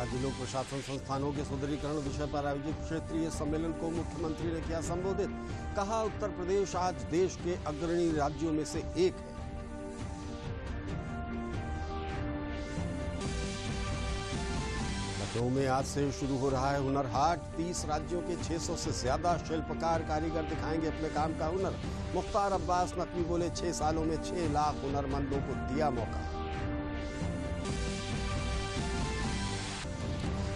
राज्य लोक प्रशासन संस्थानों के सुदृढ़ीकरण विषय पर आयोजित क्षेत्रीय सम्मेलन को मुख्यमंत्री ने किया संबोधित। कहा, उत्तर प्रदेश आज देश के अग्रणी राज्यों में से एक है। लखनऊ में आज से शुरू हो रहा है हुनर हाट। 30 राज्यों के 600 से ज्यादा शिल्पकार कारीगर दिखाएंगे अपने काम का हुनर। मुख्तार अब्बास नकवी बोले, 6 सालों में 6 लाख हुनरमंदों को दिया मौका।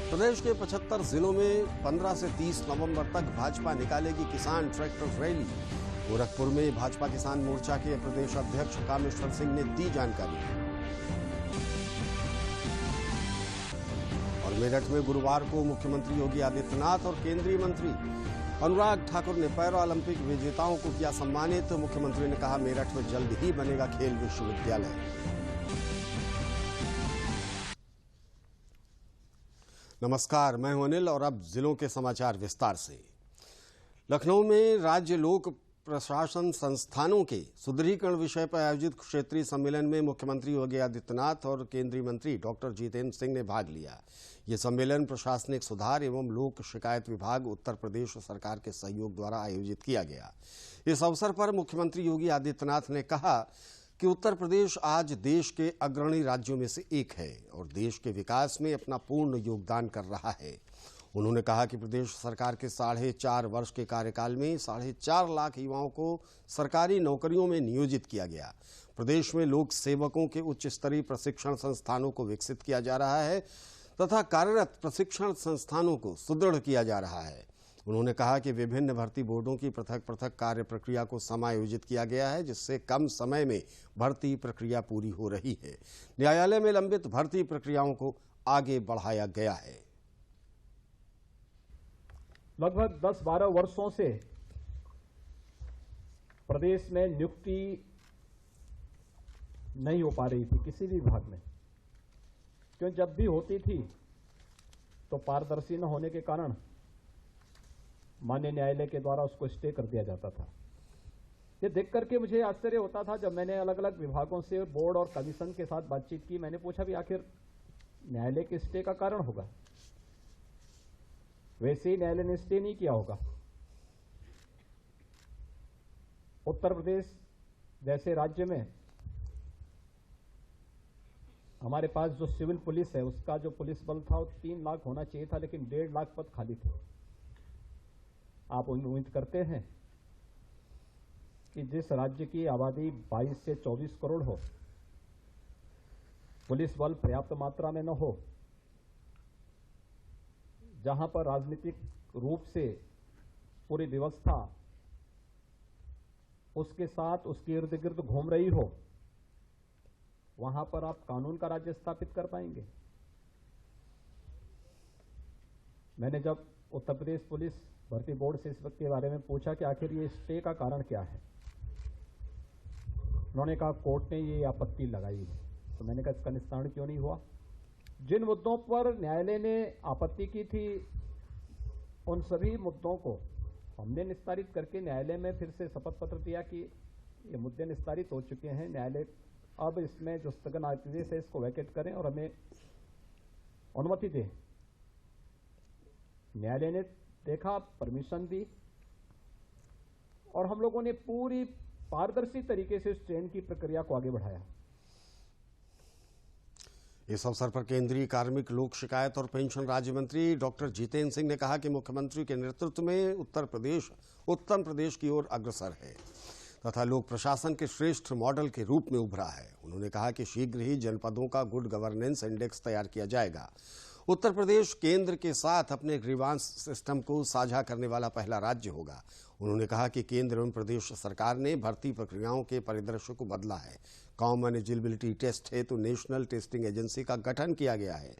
प्रदेश के 75 जिलों में 15 से 30 नवंबर तक भाजपा निकालेगी किसान ट्रैक्टर रैली। गोरखपुर में भाजपा किसान मोर्चा के प्रदेश अध्यक्ष कामेश्वर सिंह ने दी जानकारी। और मेरठ में गुरुवार को मुख्यमंत्री योगी आदित्यनाथ और केंद्रीय मंत्री अनुराग ठाकुर ने पैरा ओलंपिक विजेताओं को किया सम्मानित। मुख्यमंत्री ने कहा, मेरठ में जल्द ही बनेगा खेल विश्वविद्यालय। नमस्कार, मैं हूं अनिल और अब जिलों के समाचार विस्तार से। लखनऊ में राज्य लोक प्रशासन संस्थानों के सुदृढ़ीकरण विषय पर आयोजित क्षेत्रीय सम्मेलन में मुख्यमंत्री योगी आदित्यनाथ और केंद्रीय मंत्री डॉक्टर जितेंद्र सिंह ने भाग लिया। ये सम्मेलन प्रशासनिक सुधार एवं लोक शिकायत विभाग उत्तर प्रदेश सरकार के सहयोग द्वारा आयोजित किया गया। इस अवसर पर मुख्यमंत्री योगी आदित्यनाथ ने कहा कि उत्तर प्रदेश आज देश के अग्रणी राज्यों में से एक है और देश के विकास में अपना पूर्ण योगदान कर रहा है। उन्होंने कहा कि प्रदेश सरकार के 4.5 वर्ष के कार्यकाल में 4.5 लाख युवाओं को सरकारी नौकरियों में नियोजित किया गया। प्रदेश में लोक सेवकों के उच्च स्तरीय प्रशिक्षण संस्थानों को विकसित किया जा रहा है तथा कार्यरत प्रशिक्षण संस्थानों को सुदृढ़ किया जा रहा है। उन्होंने कहा कि विभिन्न भर्ती बोर्डों की पृथक पृथक कार्य प्रक्रिया को समायोजित किया गया है, जिससे कम समय में भर्ती प्रक्रिया पूरी हो रही है। न्यायालय में लंबित भर्ती प्रक्रियाओं को आगे बढ़ाया गया है। लगभग 10-12 वर्षों से प्रदेश में नियुक्ति नहीं हो पा रही थी किसी भी विभाग में, क्यों जब भी होती थी तो पारदर्शी न होने के कारण माननीय न्यायालय के द्वारा उसको स्टे कर दिया जाता था। ये देख करके मुझे आश्चर्य होता था। जब मैंने अलग अलग विभागों से बोर्ड और कमीशन के साथ बातचीत की, मैंने पूछा भी आखिर न्यायालय के स्टे का कारण होगा। वैसे ही न्यायालय ने स्टे नहीं किया होगा। उत्तर प्रदेश जैसे राज्य में हमारे पास जो सिविल पुलिस है, उसका जो पुलिस बल था वो 3 लाख होना चाहिए था, लेकिन 1.5 लाख पद खाली थे। आप उम्मीद करते हैं कि जिस राज्य की आबादी 22 से 24 करोड़ हो, पुलिस बल पर्याप्त मात्रा में न हो, जहां पर राजनीतिक रूप से पूरी व्यवस्था उसके साथ उसके इर्द गिर्द घूम रही हो, वहां पर आप कानून का राज्य स्थापित कर पाएंगे? मैंने जब उत्तर प्रदेश पुलिस भर्ती बोर्ड से इस वक्त के बारे में पूछा कि आखिर ये स्टे का कारण क्या है, उन्होंने कहा कोर्ट ने ये आपत्ति लगाई है। तो मैंने कहा इसका निस्तारण क्यों नहीं हुआ? जिन मुद्दों पर न्यायालय ने आपत्ति की थी, उन सभी मुद्दों को हमने निस्तारित करके न्यायालय में फिर से शपथ पत्र दिया कि ये मुद्दे निस्तारित हो चुके हैं। न्यायालय अब इसमें जो स्थगन आदेश है इसको वैकेट करें और हमें अनुमति दें। न्यायालय ने देखा, परमिशन दी और हम लोगों ने पूरी पारदर्शी तरीके से उस ट्रेन की प्रक्रिया को आगे बढ़ाया। इस अवसर पर केंद्रीय कार्मिक, लोक शिकायत और पेंशन राज्य मंत्री डॉक्टर जितेंद्र सिंह ने कहा कि मुख्यमंत्री के नेतृत्व में उत्तर प्रदेश उत्तम प्रदेश की ओर अग्रसर है तथा लोक प्रशासन के श्रेष्ठ मॉडल के रूप में उभरा है। उन्होंने कहा कि शीघ्र ही जनपदों का गुड गवर्नेंस इंडेक्स तैयार किया जाएगा। उत्तर प्रदेश केंद्र के साथ अपने ग्रीवांस सिस्टम को साझा करने वाला पहला राज्य होगा। उन्होंने कहा कि केंद्र एवं प्रदेश सरकार ने भर्ती प्रक्रियाओं के परिदृश्य को बदला है। कॉमन एलिजिबिलिटी टेस्ट हेतु नेशनल टेस्टिंग एजेंसी का गठन किया गया है।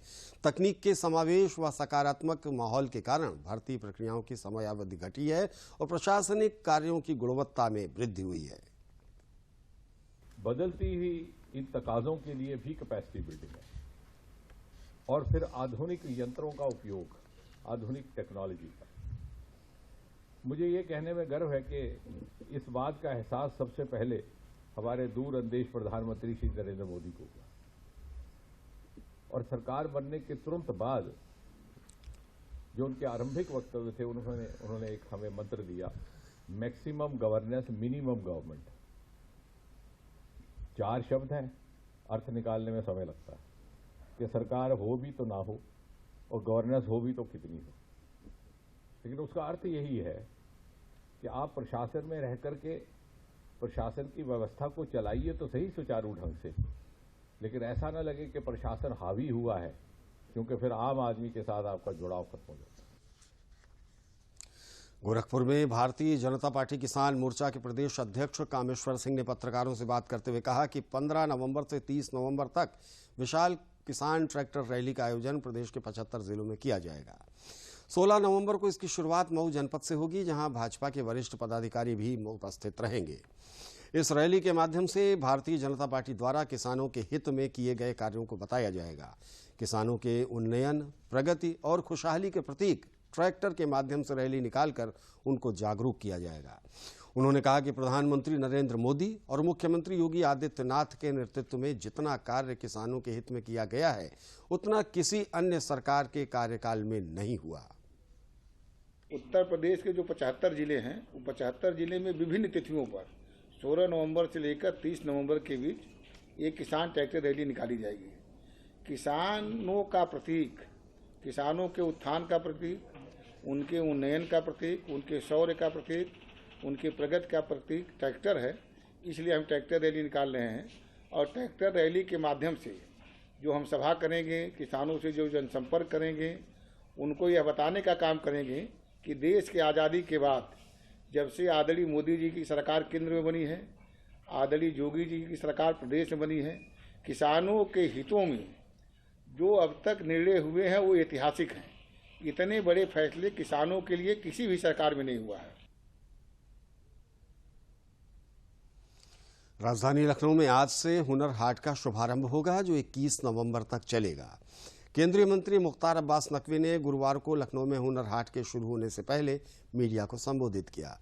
तकनीक के समावेश व सकारात्मक माहौल के कारण भर्ती प्रक्रियाओं की समयावधि घटी है और प्रशासनिक कार्यों की गुणवत्ता में वृद्धि हुई है। बदलती हुई इन तकाजों के लिए भी कैपेसिटी बिल्डिंग है और फिर आधुनिक यंत्रों का उपयोग, आधुनिक टेक्नोलॉजी का। मुझे ये कहने में गर्व है कि इस बात का एहसास सबसे पहले हमारे दूरअंदेश प्रधानमंत्री श्री नरेंद्र मोदी को हुआ और सरकार बनने के तुरंत बाद जो उनके आरंभिक वक्तव्य थे, उन्होंने एक हमें मंत्र दिया, मैक्सिमम गवर्नेंस मिनिमम गवर्नमेंट। 4 शब्द हैं, अर्थ निकालने में समय लगता है कि सरकार हो भी तो ना हो और गवर्नेंस हो भी तो कितनी हो। लेकिन उसका अर्थ यही है कि आप प्रशासन में रह करके प्रशासन की व्यवस्था को चलाइए तो सही सुचारू ढंग से, लेकिन ऐसा ना लगे कि प्रशासन हावी हुआ है, क्योंकि फिर आम आदमी के साथ आपका जुड़ाव खत्म हो जाता है। गोरखपुर में भारतीय जनता पार्टी किसान मोर्चा के प्रदेश अध्यक्ष कामेश्वर सिंह ने पत्रकारों से बात करते हुए कहा कि 15 नवंबर से 30 नवंबर तक विशाल किसान ट्रैक्टर रैली का आयोजन प्रदेश के 75 जिलों में किया जाएगा। 16 नवंबर को इसकी शुरुआत मऊ जनपद से होगी, जहां भाजपा के वरिष्ठ पदाधिकारी भी उपस्थित रहेंगे। इस रैली के माध्यम से भारतीय जनता पार्टी द्वारा किसानों के हित में किए गए कार्यों को बताया जाएगा। किसानों के उन्नयन, प्रगति और खुशहाली के प्रतीक ट्रैक्टर के माध्यम से रैली निकालकर उनको जागरूक किया जाएगा। उन्होंने कहा कि प्रधानमंत्री नरेंद्र मोदी और मुख्यमंत्री योगी आदित्यनाथ के नेतृत्व में जितना कार्य किसानों के हित में किया गया है, उतना किसी अन्य सरकार के कार्यकाल में नहीं हुआ। उत्तर प्रदेश के जो 75 जिले हैं, वो 75 जिले में विभिन्न तिथियों पर 16 नवंबर से लेकर 30 नवंबर के बीच एक किसान ट्रैक्टर रैली निकाली जाएगी। किसानों का प्रतीक, किसानों के उत्थान का प्रतीक, उनके उन्नयन का प्रतीक, उनके शौर्य का प्रतीक, उनके प्रगति का प्रतीक ट्रैक्टर है। इसलिए हम ट्रैक्टर रैली निकाल रहे हैं और ट्रैक्टर रैली के माध्यम से जो हम सभा करेंगे, किसानों से जो जनसंपर्क करेंगे, उनको यह बताने का काम करेंगे कि देश की आज़ादी के बाद जब से आदरणीय मोदी जी की सरकार केंद्र में बनी है, आदरणीय योगी जी की सरकार प्रदेश में बनी है, किसानों के हितों में जो अब तक निर्णय हुए हैं वो ऐतिहासिक हैं। इतने बड़े फैसले किसानों के लिए किसी भी सरकार में नहीं हुआ है। राजधानी लखनऊ में आज से हुनर हाट का शुभारंभ होगा, जो 21 नवंबर तक चलेगा। केंद्रीय मंत्री मुख्तार अब्बास नकवी ने गुरुवार को लखनऊ में हुनर हाट के शुरू होने से पहले मीडिया को संबोधित किया।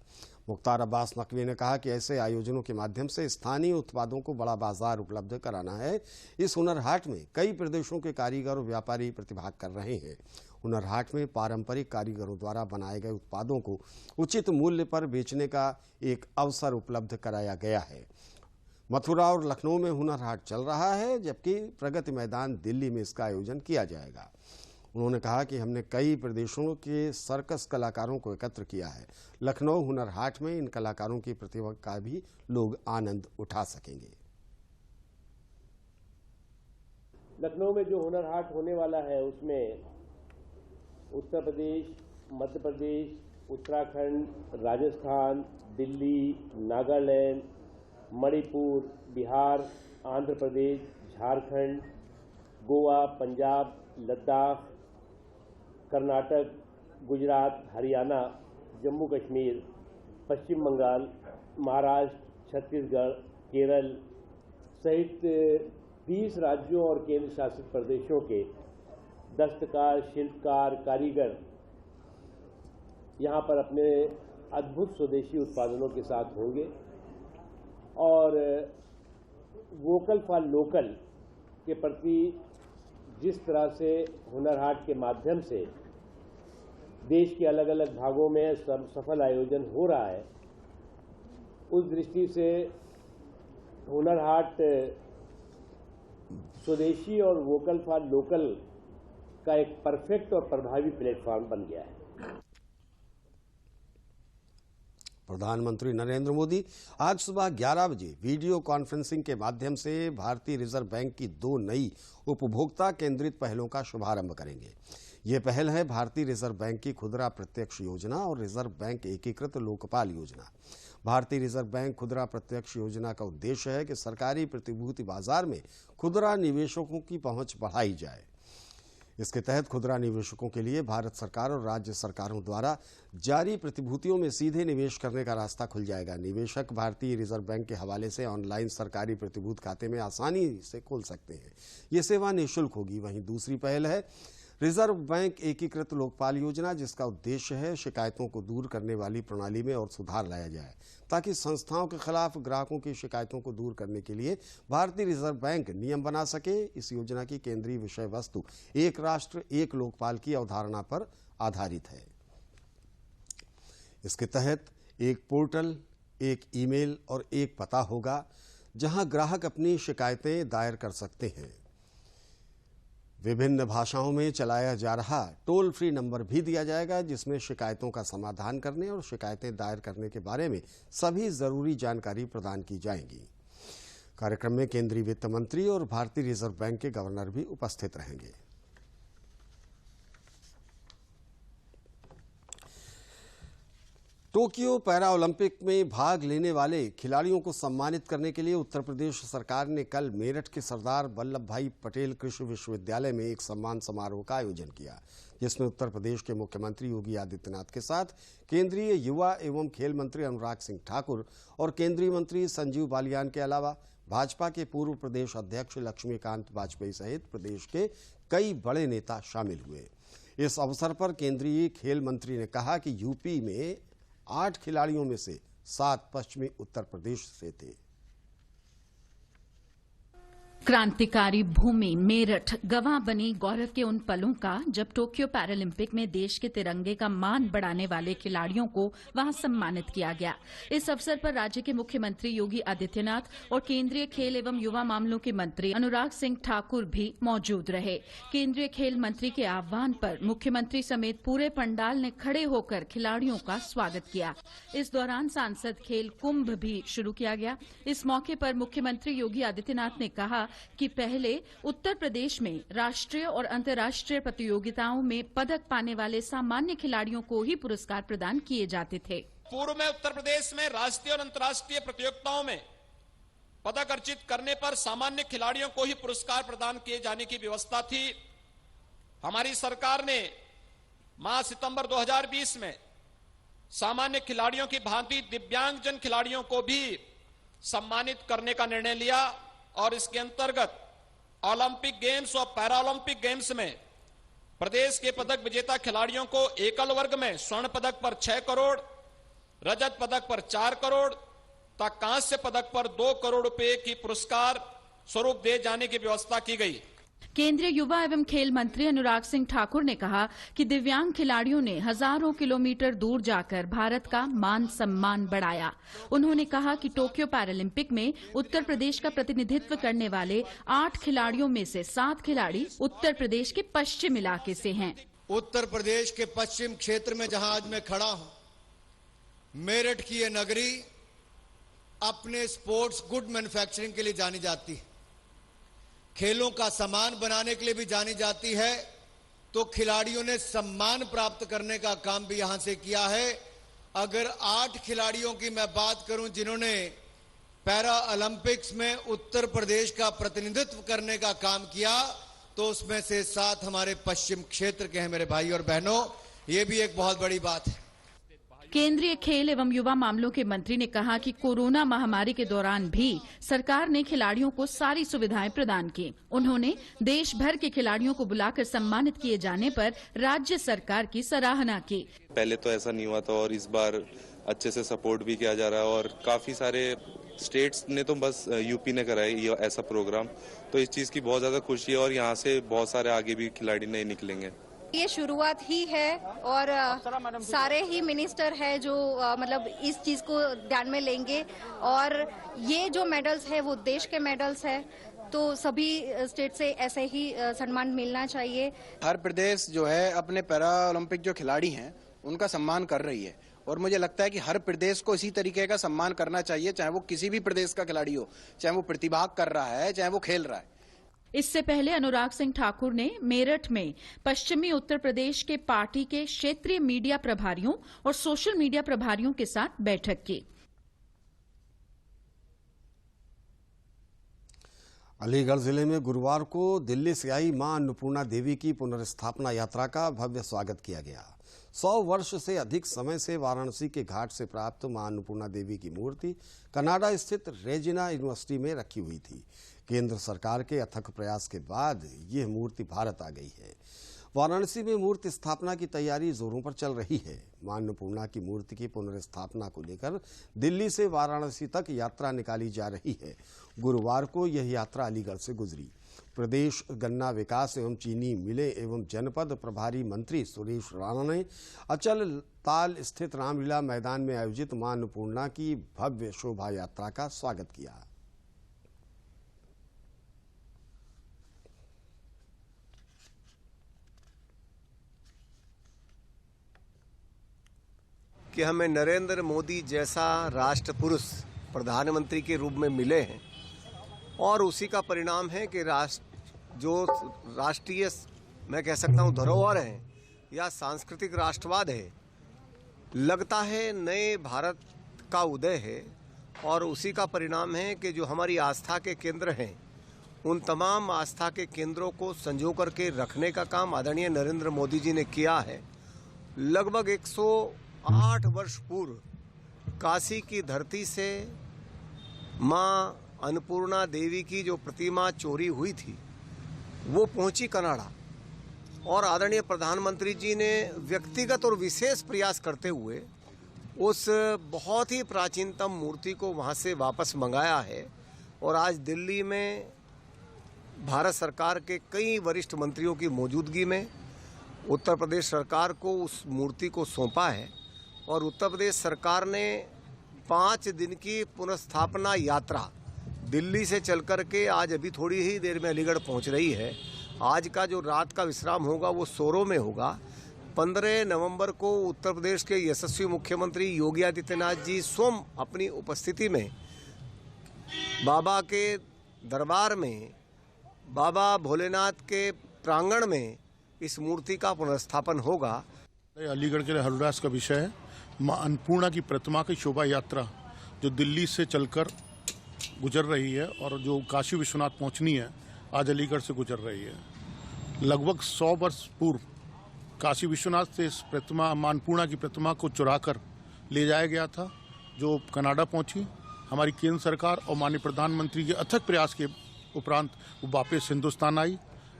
मुख्तार अब्बास नकवी ने कहा कि ऐसे आयोजनों के माध्यम से स्थानीय उत्पादों को बड़ा बाजार उपलब्ध कराना है। इस हुनर हाट में कई प्रदेशों के कारीगर और व्यापारी प्रतिभाग कर रहे हैं। हुनर हाट में पारंपरिक कारीगरों द्वारा बनाए गए उत्पादों को उचित मूल्य पर बेचने का एक अवसर उपलब्ध कराया गया है। मथुरा और लखनऊ में हुनर हाट चल रहा है, जबकि प्रगति मैदान दिल्ली में इसका आयोजन किया जाएगा। उन्होंने कहा कि हमने कई प्रदेशों के सर्कस कलाकारों को एकत्र किया है। लखनऊ हुनर हाट में इन कलाकारों की प्रतिभा का भी लोग आनंद उठा सकेंगे। लखनऊ में जो हुनर हाट होने वाला है उसमें उत्तर प्रदेश, मध्य प्रदेश, उत्तराखंड, राजस्थान, दिल्ली, नागालैंड, मणिपुर, बिहार, आंध्र प्रदेश, झारखंड, गोवा, पंजाब, लद्दाख, कर्नाटक, गुजरात, हरियाणा, जम्मू कश्मीर, पश्चिम बंगाल, महाराष्ट्र, छत्तीसगढ़, केरल सहित 20 राज्यों और केंद्र शासित प्रदेशों के दस्तकार, शिल्पकार, कारीगर यहाँ पर अपने अद्भुत स्वदेशी उत्पादनों के साथ होंगे और वोकल फॉर लोकल के प्रति जिस तरह से हुनर हाट के माध्यम से देश के अलग अलग भागों में सफल आयोजन हो रहा है, उस दृष्टि से हुनर हाट स्वदेशी और वोकल फॉर लोकल का एक परफेक्ट और प्रभावी प्लेटफॉर्म बन गया है। प्रधानमंत्री नरेंद्र मोदी आज सुबह 11 बजे वीडियो कॉन्फ्रेंसिंग के माध्यम से भारतीय रिजर्व बैंक की 2 नई उपभोक्ता केंद्रित पहलों का शुभारंभ करेंगे। ये पहल है भारतीय रिजर्व बैंक की खुदरा प्रत्यक्ष योजना और रिजर्व बैंक एकीकृत लोकपाल योजना। भारतीय रिजर्व बैंक खुदरा प्रत्यक्ष योजना का उद्देश्य है कि सरकारी प्रतिभूति बाजार में खुदरा निवेशकों की पहुंच बढ़ाई जाए। इसके तहत खुदरा निवेशकों के लिए भारत सरकार और राज्य सरकारों द्वारा जारी प्रतिभूतियों में सीधे निवेश करने का रास्ता खुल जाएगा। निवेशक भारतीय रिजर्व बैंक के हवाले से ऑनलाइन सरकारी प्रतिभूति खाते में आसानी से खोल सकते हैं। ये सेवा निःशुल्क होगी। वहीं दूसरी पहल है रिजर्व बैंक एकीकृत लोकपाल योजना, जिसका उद्देश्य है शिकायतों को दूर करने वाली प्रणाली में और सुधार लाया जाए ताकि संस्थाओं के खिलाफ ग्राहकों की शिकायतों को दूर करने के लिए भारतीय रिजर्व बैंक नियम बना सके। इस योजना की केंद्रीय विषय वस्तु एक राष्ट्र एक लोकपाल की अवधारणा पर आधारित है। इसके तहत एक पोर्टल, एक ईमेल और एक पता होगा जहां ग्राहक अपनी शिकायतें दायर कर सकते हैं। विभिन्न भाषाओं में चलाया जा रहा टोल फ्री नंबर भी दिया जाएगा, जिसमें शिकायतों का समाधान करने और शिकायतें दायर करने के बारे में सभी जरूरी जानकारी प्रदान की जाएगी। कार्यक्रम में केंद्रीय वित्त मंत्री और भारतीय रिजर्व बैंक के गवर्नर भी उपस्थित रहेंगे। टोक्यो पैरा ओलंपिक में भाग लेने वाले खिलाड़ियों को सम्मानित करने के लिए उत्तर प्रदेश सरकार ने कल मेरठ के सरदार वल्लभ भाई पटेल कृषि विश्वविद्यालय में एक सम्मान समारोह का आयोजन किया, जिसमें उत्तर प्रदेश के मुख्यमंत्री योगी आदित्यनाथ के साथ केंद्रीय युवा एवं खेल मंत्री अनुराग सिंह ठाकुर और केंद्रीय मंत्री संजीव बालियान के अलावा भाजपा के पूर्व प्रदेश अध्यक्ष लक्ष्मीकांत वाजपेयी सहित प्रदेश के कई बड़े नेता शामिल हुए। इस अवसर पर केंद्रीय खेल मंत्री ने कहा कि यूपी में 8 खिलाड़ियों में से 7 पश्चिमी उत्तर प्रदेश से थे। क्रांतिकारी भूमि मेरठ गवाह बनी गौरव के उन पलों का जब टोक्यो पैरालंपिक में देश के तिरंगे का मान बढ़ाने वाले खिलाड़ियों को वहां सम्मानित किया गया। इस अवसर पर राज्य के मुख्यमंत्री योगी आदित्यनाथ और केंद्रीय खेल एवं युवा मामलों के मंत्री अनुराग सिंह ठाकुर भी मौजूद रहे। केंद्रीय खेल मंत्री के आह्वान पर मुख्यमंत्री समेत पूरे पंडाल ने खड़े होकर खिलाड़ियों का स्वागत किया। इस दौरान सांसद खेल कुंभ भी शुरू किया गया। इस मौके पर मुख्यमंत्री योगी आदित्यनाथ ने कहा कि पहले उत्तर प्रदेश में राष्ट्रीय और अंतर्राष्ट्रीय प्रतियोगिताओं में पदक पाने वाले सामान्य खिलाड़ियों को ही पुरस्कार प्रदान किए जाते थे। पूर्व में उत्तर प्रदेश में राष्ट्रीय और अंतर्राष्ट्रीय प्रतियोगिताओं में पदक अर्जित करने पर सामान्य खिलाड़ियों को ही पुरस्कार प्रदान किए जाने की व्यवस्था थी। हमारी सरकार ने माह सितंबर 2020 में सामान्य खिलाड़ियों की भांति दिव्यांगजन खिलाड़ियों को भी सम्मानित करने का निर्णय लिया और इसके अंतर्गत ओलंपिक गेम्स और पैरा ओलंपिक गेम्स में प्रदेश के पदक विजेता खिलाड़ियों को एकल वर्ग में स्वर्ण पदक पर 6 करोड़, रजत पदक पर 4 करोड़ तथा कांस्य पदक पर 2 करोड़ रुपए की पुरस्कार स्वरूप दिए जाने की व्यवस्था की गई। केंद्रीय युवा एवं खेल मंत्री अनुराग सिंह ठाकुर ने कहा कि दिव्यांग खिलाड़ियों ने हजारों किलोमीटर दूर जाकर भारत का मान सम्मान बढ़ाया। उन्होंने कहा कि टोक्यो पैरालंपिक में उत्तर प्रदेश का प्रतिनिधित्व करने वाले 8 खिलाड़ियों में से 7 खिलाड़ी उत्तर प्रदेश के पश्चिम इलाके से हैं। उत्तर प्रदेश के पश्चिम क्षेत्र में जहां आज मैं खड़ा हूं, मेरठ की ये नगरी अपने स्पोर्ट्स गुड मैन्युफैक्चरिंग के लिए जानी जाती है, खेलों का सामान बनाने के लिए भी जानी जाती है। तो खिलाड़ियों ने सम्मान प्राप्त करने का काम भी यहां से किया है। अगर 8 खिलाड़ियों की मैं बात करूं जिन्होंने पैरा ओलंपिक्स में उत्तर प्रदेश का प्रतिनिधित्व करने का काम किया, तो उसमें से 7 हमारे पश्चिम क्षेत्र के हैं। मेरे भाई और बहनों, ये भी एक बहुत बड़ी बात है। केंद्रीय खेल एवं युवा मामलों के मंत्री ने कहा कि कोरोना महामारी के दौरान भी सरकार ने खिलाड़ियों को सारी सुविधाएं प्रदान की। उन्होंने देश भर के खिलाड़ियों को बुलाकर सम्मानित किए जाने पर राज्य सरकार की सराहना की। पहले तो ऐसा नहीं हुआ था और इस बार अच्छे से सपोर्ट भी किया जा रहा है और काफी सारे स्टेट्स ने तो बस यूपी ने कराया ये ऐसा प्रोग्राम, तो इस चीज की बहुत ज्यादा खुशी है और यहाँ से बहुत सारे आगे भी खिलाड़ी नए निकलेंगे। ये शुरुआत ही है और सारे ही मिनिस्टर है जो मतलब इस चीज को ध्यान में लेंगे और ये जो मेडल्स है वो देश के मेडल्स है, तो सभी स्टेट से ऐसे ही सम्मान मिलना चाहिए। हर प्रदेश जो है अपने पैरा ओलंपिक जो खिलाड़ी हैं उनका सम्मान कर रही है और मुझे लगता है कि हर प्रदेश को इसी तरीके का सम्मान करना चाहिए, चाहे वो किसी भी प्रदेश का खिलाड़ी हो, चाहे वो प्रतिभाग कर रहा है, चाहे वो खेल रहा है। इससे पहले अनुराग सिंह ठाकुर ने मेरठ में पश्चिमी उत्तर प्रदेश के पार्टी के क्षेत्रीय मीडिया प्रभारियों और सोशल मीडिया प्रभारियों के साथ बैठक की। अलीगढ़ जिले में गुरुवार को दिल्ली से आई मां अन्नपूर्णा देवी की पुनर्स्थापना यात्रा का भव्य स्वागत किया गया। 100 वर्ष से अधिक समय से वाराणसी के घाट से प्राप्त मां अन्नपूर्णा देवी की मूर्ति कनाडा स्थित रेजिना यूनिवर्सिटी में रखी हुई थी। केंद्र सरकार के अथक प्रयास के बाद यह मूर्ति भारत आ गई है। वाराणसी में मूर्ति स्थापना की तैयारी जोरों पर चल रही है। मां अन्नपूर्णा की मूर्ति की पुनर्स्थापना को लेकर दिल्ली से वाराणसी तक यात्रा निकाली जा रही है। गुरुवार को यह यात्रा अलीगढ़ से गुजरी। प्रदेश गन्ना विकास एवं चीनी मिले एवं जनपद प्रभारी मंत्री सुरेश राणा ने अचल ताल स्थित रामलीला मैदान में आयोजित मां अन्नपूर्णा की भव्य शोभा यात्रा का स्वागत किया। कि हमें नरेंद्र मोदी जैसा राष्ट्र पुरुष प्रधानमंत्री के रूप में मिले हैं और उसी का परिणाम है कि जो राष्ट्रीय मैं कह सकता हूँ धरोहर है या सांस्कृतिक राष्ट्रवाद है, लगता है नए भारत का उदय है। और उसी का परिणाम है कि जो हमारी आस्था के केंद्र हैं उन तमाम आस्था के केंद्रों को संजो करके रखने का काम आदरणीय नरेंद्र मोदी जी ने किया है। लगभग 108 वर्ष पूर्व काशी की धरती से मां अन्नपूर्णा देवी की जो प्रतिमा चोरी हुई थी वो पहुंची कनाडा और आदरणीय प्रधानमंत्री जी ने व्यक्तिगत और विशेष प्रयास करते हुए उस बहुत ही प्राचीनतम मूर्ति को वहां से वापस मंगाया है। और आज दिल्ली में भारत सरकार के कई वरिष्ठ मंत्रियों की मौजूदगी में उत्तर प्रदेश सरकार को उस मूर्ति को सौंपा है और उत्तर प्रदेश सरकार ने 5 दिन की पुनर्स्थापना यात्रा दिल्ली से चलकर के आज अभी थोड़ी ही देर में अलीगढ़ पहुंच रही है। आज का जो रात का विश्राम होगा वो सोरो में होगा। 15 नवंबर को उत्तर प्रदेश के यशस्वी मुख्यमंत्री योगी आदित्यनाथ जी स्वयं अपनी उपस्थिति में बाबा के दरबार में बाबा भोलेनाथ के प्रांगण में इस मूर्ति का पुनर्स्थापन होगा। अलीगढ़ के हरदास का विषय है मां अन्नपूर्णा की प्रतिमा की शोभा यात्रा जो दिल्ली से चलकर गुजर रही है और जो काशी विश्वनाथ पहुंचनी है आज अलीगढ़ से गुजर रही है। लगभग 100 वर्ष पूर्व काशी विश्वनाथ से इस प्रतिमा मां अन्नपूर्णा की प्रतिमा को चुराकर ले जाया गया था जो कनाडा पहुंची। हमारी केंद्र सरकार और माननीय प्रधानमंत्री के अथक प्रयास के उपरांत वो वापस हिंदुस्तान आई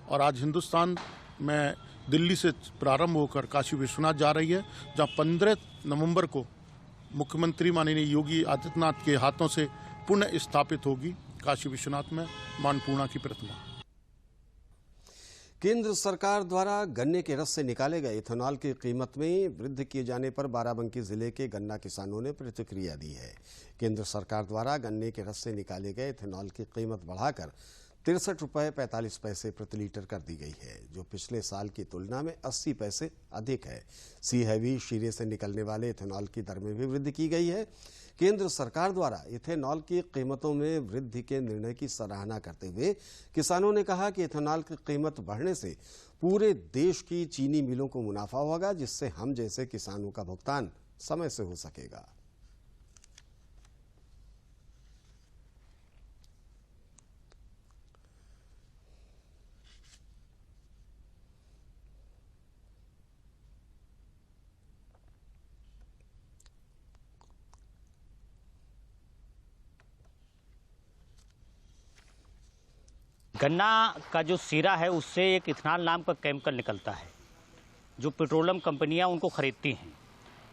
और आज हिंदुस्तान में दिल्ली से प्रारंभ होकर काशी विश्वनाथ जा रही है, जहां 15 नवंबर को मुख्यमंत्री माननीय योगी आदित्यनाथ के हाथों से पुनः स्थापित होगी काशी विश्वनाथ में मां अन्नपूर्णा की प्रतिमा। केंद्र सरकार द्वारा गन्ने के रस से निकाले गए इथेनॉल की कीमत में वृद्धि किए जाने पर बाराबंकी जिले के गन्ना किसानों ने प्रतिक्रिया दी है। केंद्र सरकार द्वारा गन्ने के रस से निकाले गए इथेनॉल की कीमत बढ़ाकर 63 रुपये 45 पैसे प्रति लीटर कर दी गई है, जो पिछले साल की तुलना में 80 पैसे अधिक है। सी हैवी शीरे से निकलने वाले इथेनॉल की दर में भी वृद्धि की गई है। केंद्र सरकार द्वारा इथेनॉल की कीमतों में वृद्धि के निर्णय की सराहना करते हुए किसानों ने कहा कि इथेनॉल की कीमत बढ़ने से पूरे देश की चीनी मिलों को मुनाफा होगा, जिससे हम जैसे किसानों का भुगतान समय से हो सकेगा। गन्ना का जो सीरा है उससे एक इथेनॉल नाम का केमिकल निकलता है जो पेट्रोलियम कंपनियां उनको खरीदती हैं।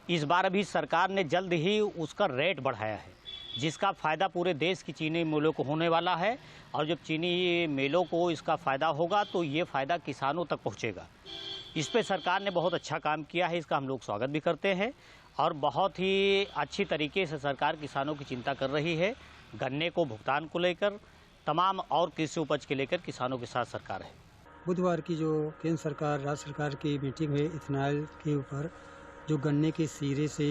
इस बार अभी सरकार ने जल्द ही उसका रेट बढ़ाया है, जिसका फ़ायदा पूरे देश की चीनी मिलों को होने वाला है। और जब चीनी मिलों को इसका फ़ायदा होगा तो ये फ़ायदा किसानों तक पहुँचेगा। इस पर सरकार ने बहुत अच्छा काम किया है, इसका हम लोग स्वागत भी करते हैं। और बहुत ही अच्छी तरीके से सरकार किसानों की चिंता कर रही है। गन्ने को भुगतान को लेकर तमाम और कृषि उपज के लेकर किसानों के साथ सरकार है। बुधवार की जो केंद्र सरकार राज्य सरकार की मीटिंग में इथेनॉल के ऊपर जो गन्ने के सीरे से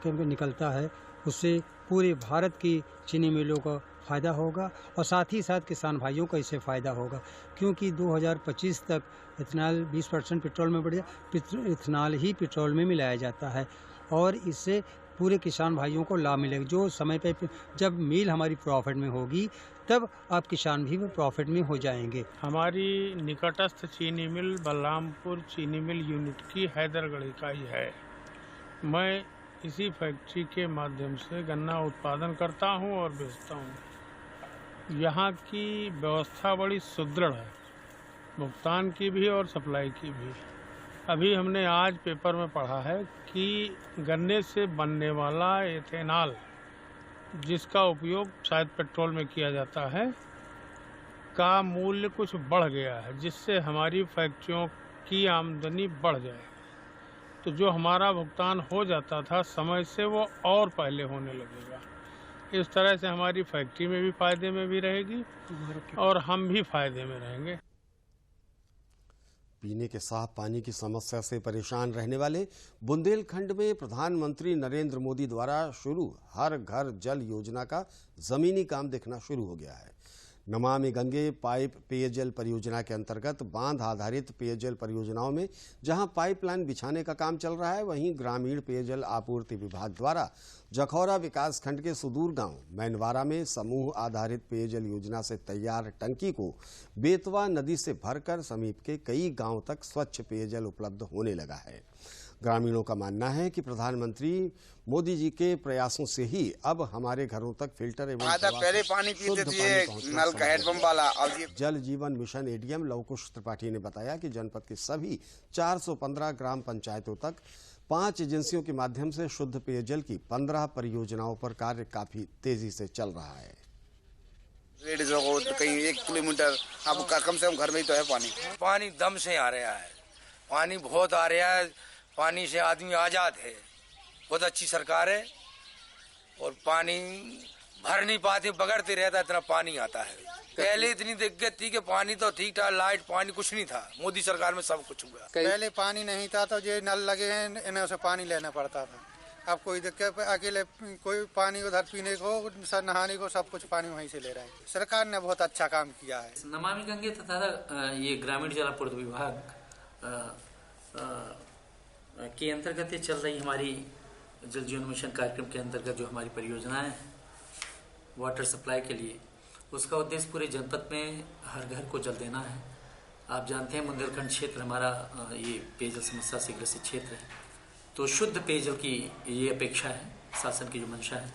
निकलता है उससे पूरे भारत की चीनी मिलों का फ़ायदा होगा और साथ ही साथ किसान भाइयों को इससे फ़ायदा होगा, क्योंकि 2025 तक इथेनॉल 20% पेट्रोल में बढ़ जाए। इथेनॉल ही पेट्रोल में मिलाया जाता है और इससे पूरे किसान भाइयों को लाभ मिलेगा। जो समय पे जब मिल हमारी प्रॉफिट में होगी तब आप किसान भी प्रॉफिट में हो जाएंगे। हमारी निकटस्थ चीनी मिल बलरामपुर चीनी मिल यूनिट की हैदरगढ़ इकाई है। मैं इसी फैक्ट्री के माध्यम से गन्ना उत्पादन करता हूं और बेचता हूं। यहाँ की व्यवस्था बड़ी सुदृढ़ है, भुगतान की भी और सप्लाई की भी। अभी हमने आज पेपर में पढ़ा है कि गन्ने से बनने वाला एथेनॉल, जिसका उपयोग शायद पेट्रोल में किया जाता है, का मूल्य कुछ बढ़ गया है, जिससे हमारी फैक्ट्रियों की आमदनी बढ़ जाए। तो जो हमारा भुगतान हो जाता था समय से, वो और पहले होने लगेगा। इस तरह से हमारी फैक्ट्री में भी फायदे में भी रहेगी और हम भी फायदे में रहेंगे। पीने के साफ पानी की समस्या से परेशान रहने वाले बुंदेलखंड में प्रधानमंत्री नरेंद्र मोदी द्वारा शुरू हर घर जल योजना का जमीनी काम दिखना शुरू हो गया है। नमामि गंगे पाइप पेयजल परियोजना के अंतर्गत बांध आधारित पेयजल परियोजनाओं में जहां पाइपलाइन बिछाने का काम चल रहा है, वहीं ग्रामीण पेयजल आपूर्ति विभाग द्वारा जखौरा विकासखंड के सुदूर गांव मैनवारा में समूह आधारित पेयजल योजना से तैयार टंकी को बेतवा नदी से भरकर समीप के कई गांव तक स्वच्छ पेयजल उपलब्ध होने लगा है। ग्रामीणों का मानना है कि प्रधानमंत्री मोदी जी के प्रयासों से ही अब हमारे घरों तक फिल्टर एवं पहले पानी पीते थे नल का हैंडपंप वाला। जल जीवन मिशन एडीएम लवकुश त्रिपाठी ने बताया कि जनपद के सभी 415 ग्राम पंचायतों तक 5 एजेंसियों के माध्यम से शुद्ध पेयजल की 15 परियोजनाओं पर कार्य काफी तेजी से चल रहा है। कहीं 1 किलोमीटर अब कम से कम घर में ही तो है पानी दम से आ रहा है, पानी बहुत आ रहा है, पानी से आदमी आजाद है। बहुत अच्छी सरकार है और पानी भर नहीं पाते, बगड़ते रहता, इतना पानी आता है। पहले इतनी दिक्कत थी कि पानी तो ठीक था, लाइट पानी कुछ नहीं था। मोदी सरकार में सब कुछ हुआ। पहले पानी नहीं था तो ये नल लगे हैं, इन्हें से पानी लेना पड़ता था। अब कोई दिक्कत, अकेले कोई पानी उधर पीने को नहाने को सब कुछ पानी वहीं से ले रहा है। सरकार ने बहुत अच्छा काम किया है। नमामि गंगे तथा ये ग्रामीण जल आपूर्ति विभाग के अंतर्गत चल रही हमारी जल जीवन मिशन कार्यक्रम के अंतर्गत जो हमारी परियोजनाएं वाटर सप्लाई के लिए, उसका उद्देश्य पूरे जनपद में हर घर को जल देना है। आप जानते हैं बुंदेलखंड क्षेत्र हमारा ये पेयजल समस्या से ग्रसित क्षेत्र है, तो शुद्ध पेयजल की ये अपेक्षा है, शासन की जो मंशा है।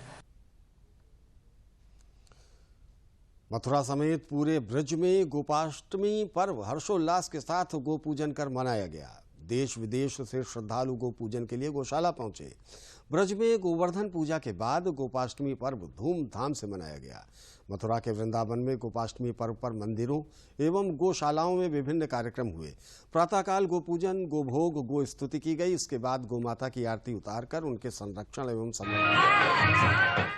मथुरा समेत पूरे ब्रज में गोपाष्टमी पर्व हर्षोल्लास के साथ गो पूजन कर मनाया गया। देश विदेश से श्रद्धालु गो पूजन के लिए गौशाला पहुंचे। ब्रज में गोवर्धन पूजा के बाद गोपाष्टमी पर्व धूमधाम से मनाया गया। मथुरा के वृंदावन में गोपाष्टमी पर्व पर मंदिरों एवं गौशालाओं में विभिन्न कार्यक्रम हुए। प्रातःकाल गोपूजन, गोभोग, गो स्तुति की गई। इसके बाद गोमाता की आरती उतारकर उनके संरक्षण एवं संवर्धन।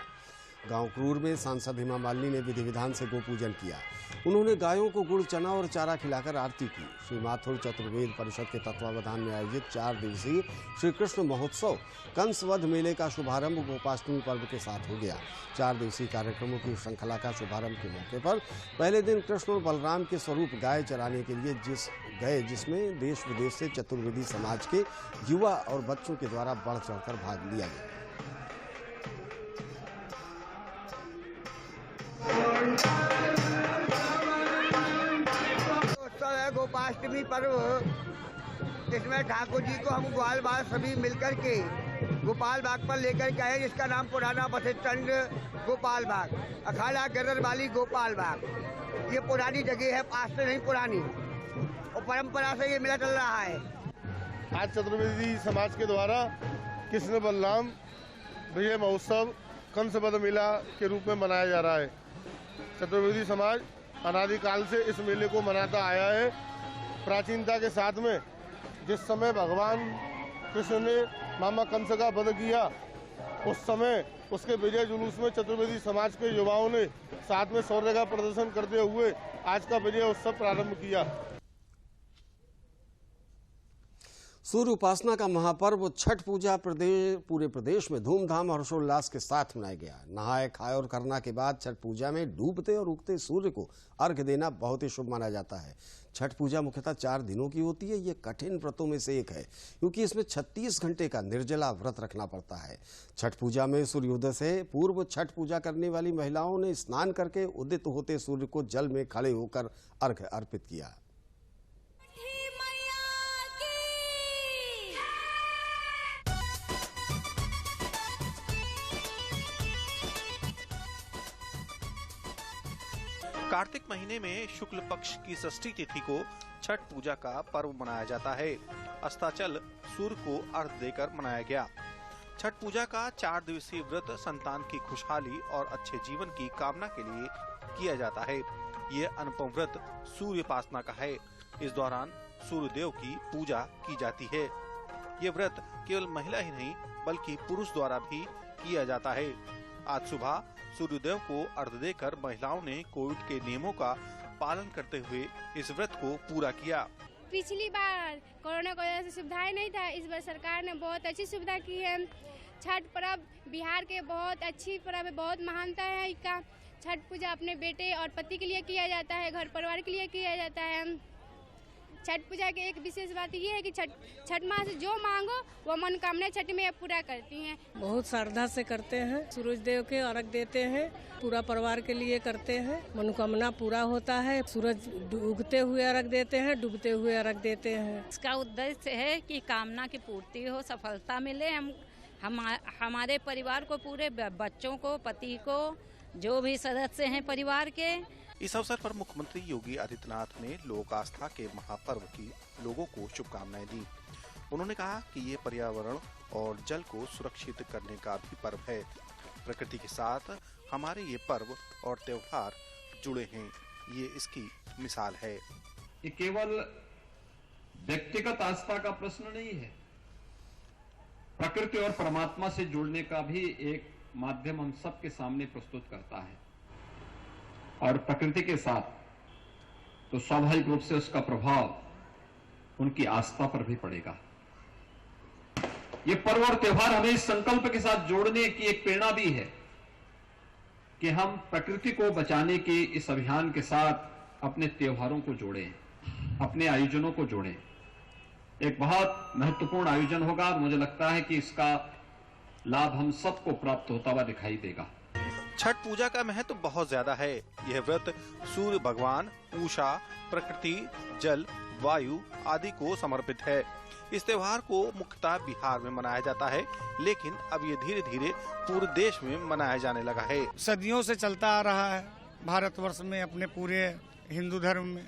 गांव क्रूर में सांसद हेमा मालिनी ने विधि विधान से गोपूजन किया। उन्होंने गायों को गुड़, चना और चारा खिलाकर आरती की। श्री माथुर चतुर्वेद परिषद के तत्वावधान में आयोजित 4 दिवसीय श्री कृष्ण महोत्सव कंसवध मेले का शुभारंभ गोपाष्टमी पर्व के साथ हो गया। 4 दिवसीय कार्यक्रमों की श्रृंखला का शुभारंभ के मौके पर पहले दिन कृष्ण और बलराम के स्वरूप गाय चराने के लिए जिसमें देश विदेश से चतुर्वेदी समाज के युवा और बच्चों के द्वारा बढ़ चढ़कर भाग लिया गया। गोपाष्टमी पर्व, इसमें ठाकुर जी को हम ग्वाल बाल सभी मिलकर के गोपाल बाग पर लेकर के आए, जिसका नाम पुराना बसंत गोपाल बाग, अखाड़ा गिरर वाली गोपाल बाग। ये पुरानी जगह है, पास से नहीं पुरानी, और परंपरा से ये मेला चल रहा है। आज चतुर्वेदी समाज के द्वारा कृष्ण बलराम विजय महोत्सव कंसवध मेला के रूप में मनाया जा रहा है। चतुर्वेदी समाज अनादिकाल से इस मेले को मनाता आया है। प्राचीनता के साथ में जिस समय भगवान कृष्ण ने मामा कंस का वध किया, उस समय उसके विजय जुलूस में चतुर्वेदी समाज के युवाओं ने साथ में शौर्य का प्रदर्शन करते हुए आज का विजय उत्सव प्रारंभ किया। सूर्य उपासना का महापर्व छठ पूजा पूरे प्रदेश में धूमधाम हर्षोल्लास के साथ मनाया गया। नहाए खाए और करना के बाद छठ पूजा में डूबते और उगते सूर्य को अर्घ्य देना बहुत ही शुभ माना जाता है। छठ पूजा मुख्यतः 4 दिनों की होती है। ये कठिन व्रतों में से एक है, क्योंकि इसमें 36 घंटे का निर्जला व्रत रखना पड़ता है। छठ पूजा में सूर्योदय से पूर्व छठ पूजा करने वाली महिलाओं ने स्नान करके उदित होते सूर्य को जल में खड़े होकर अर्घ्य अर्पित किया। कार्तिक महीने में शुक्ल पक्ष की षष्ठी तिथि को छठ पूजा का पर्व मनाया जाता है। अस्ताचल सूर्य को अर्घ्य देकर मनाया गया। छठ पूजा का 4 दिवसीय व्रत संतान की खुशहाली और अच्छे जीवन की कामना के लिए किया जाता है। ये अनुपम व्रत सूर्योपासना का है। इस दौरान सूर्य देव की पूजा की जाती है। ये व्रत केवल महिला ही नहीं बल्कि पुरुष द्वारा भी किया जाता है। आज सुबह सूर्यदेव को अर्घ्य देकर महिलाओं ने कोविड के नियमों का पालन करते हुए इस व्रत को पूरा किया। पिछली बार कोरोना की वजह से सुविधाएं नहीं था, इस बार सरकार ने बहुत अच्छी सुविधा की है। छठ पर्व बिहार के बहुत अच्छी पर्व है, बहुत महानता है इसका। छठ पूजा अपने बेटे और पति के लिए किया जाता है, घर परिवार के लिए किया जाता है। छठ पूजा की एक विशेष बात ये है कि छठ माँ से जो मांगो वो मनोकामना छठ में पूरा करती हैं। बहुत श्रद्धा से करते हैं, सूरज देव के अर्घ देते हैं, पूरा परिवार के लिए करते हैं, मनोकामना पूरा होता है। सूरज उगते हुए अर्घ देते हैं, डूबते हुए अर्घ देते हैं। इसका उद्देश्य है कि कामना की पूर्ति हो, सफलता मिले। हमारे परिवार को, पूरे बच्चों को, पति को, जो भी सदस्य हैं परिवार के। इस अवसर पर मुख्यमंत्री योगी आदित्यनाथ ने लोक आस्था के महापर्व की लोगों को शुभकामनाएं दी। उन्होंने कहा कि ये पर्यावरण और जल को सुरक्षित करने का भी पर्व है। प्रकृति के साथ हमारे ये पर्व और त्योहार जुड़े हैं, ये इसकी मिसाल है। ये केवल व्यक्तिगत आस्था का प्रश्न नहीं है, प्रकृति और परमात्मा से जुड़ने का भी एक माध्यम हम सबके सामने प्रस्तुत करता है। और प्रकृति के साथ तो स्वाभाविक रूप से उसका प्रभाव उनकी आस्था पर भी पड़ेगा। ये पर्व और त्योहार हमें इस संकल्प के साथ जोड़ने की एक प्रेरणा भी है कि हम प्रकृति को बचाने के इस अभियान के साथ अपने त्योहारों को जोड़ें, अपने आयोजनों को जोड़ें। एक बहुत महत्वपूर्ण आयोजन होगा और मुझे लगता है कि इसका लाभ हम सबको प्राप्त होता हुआ दिखाई देगा। छठ पूजा का महत्व बहुत ज्यादा है। यह व्रत सूर्य भगवान, उषा, प्रकृति, जल, वायु आदि को समर्पित है। इस त्योहार को मुख्यतः बिहार में मनाया जाता है, लेकिन अब ये धीरे धीरे पूरे देश में मनाया जाने लगा है। सदियों से चलता आ रहा है भारतवर्ष में, अपने पूरे हिंदू धर्म में,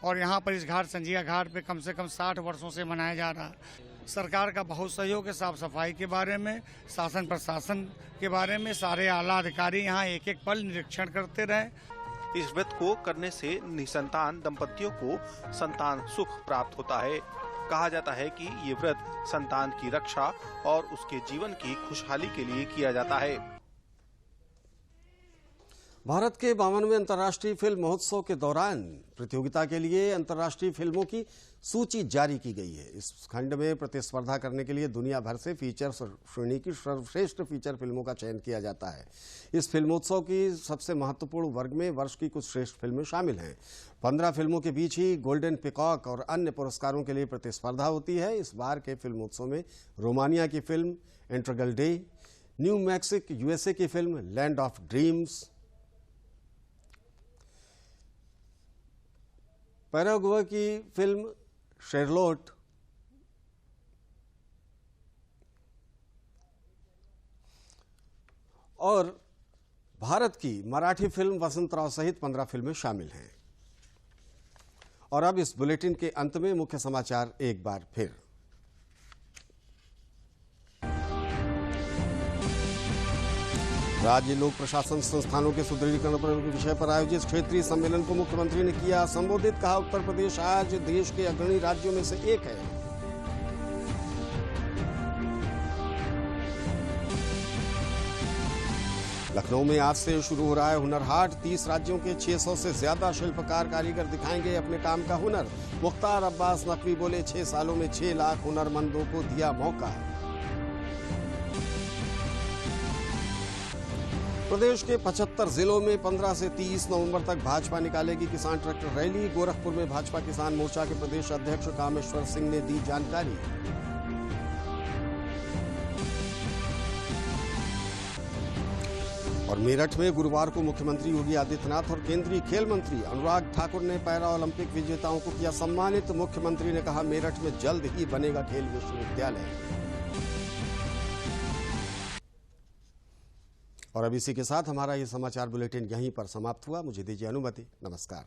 और यहाँ पर इस घाट संजिया घाट पे कम से कम 60 वर्षों से मनाया जा रहा है। सरकार का बहुत सहयोग है साफ सफाई के बारे में, शासन प्रशासन के बारे में। सारे आला अधिकारी यहाँ एक एक पल निरीक्षण करते रहे। इस व्रत को करने से निसंतान दंपतियों को संतान सुख प्राप्त होता है। कहा जाता है कि ये व्रत संतान की रक्षा और उसके जीवन की खुशहाली के लिए किया जाता है। भारत के 52वें अंतर्राष्ट्रीय फिल्म महोत्सव के दौरान प्रतियोगिता के लिए अंतर्राष्ट्रीय फिल्मों की सूची जारी की गई है। इस खंड में प्रतिस्पर्धा करने के लिए दुनिया भर से फीचर श्रेणी की सर्वश्रेष्ठ फीचर फिल्मों का चयन किया जाता है। इस फिल्मोत्सव की सबसे महत्वपूर्ण वर्ग में वर्ष की कुछ श्रेष्ठ फिल्में शामिल हैं। 15 फिल्मों के बीच ही गोल्डन पिकॉक और अन्य पुरस्कारों के लिए प्रतिस्पर्धा होती है। इस बार के फिल्मोत्सव में रोमानिया की film Intregalde, New Mexico USA की film Land of Dreams, Paraguay की फिल्म शेरलोट, और भारत की मराठी फिल्म वसंतराव सहित 15 फिल्में शामिल हैं। और अब इस बुलेटिन के अंत में मुख्य समाचार एक बार फिर। राज्य लोक प्रशासन संस्थानों के सुदृढ़ीकरण पर विषय पर आयोजित क्षेत्रीय सम्मेलन को मुख्यमंत्री ने किया संबोधित। कहा, उत्तर प्रदेश आज देश के अग्रणी राज्यों में से एक है। लखनऊ में आज से शुरू हो रहा है हुनर हाट। 30 राज्यों के 600 से ज्यादा शिल्पकार कारीगर दिखाएंगे अपने काम का हुनर। मुख्तार अब्बास नकवी बोले, 6 सालों में 6 लाख हुनरमंदों को दिया मौका। प्रदेश के 75 जिलों में 15 से 30 नवंबर तक भाजपा निकालेगी किसान ट्रैक्टर रैली। गोरखपुर में भाजपा किसान मोर्चा के प्रदेश अध्यक्ष कामेश्वर सिंह ने दी जानकारी। और मेरठ में गुरुवार को मुख्यमंत्री योगी आदित्यनाथ और केंद्रीय खेल मंत्री अनुराग ठाकुर ने पैरा ओलंपिक विजेताओं को किया सम्मानित। मुख्यमंत्री ने कहा, मेरठ में जल्द ही बनेगा खेल विश्वविद्यालय। और अब इसी के साथ हमारा ये समाचार बुलेटिन यहीं पर समाप्त हुआ। मुझे दीजिए अनुमति। नमस्कार।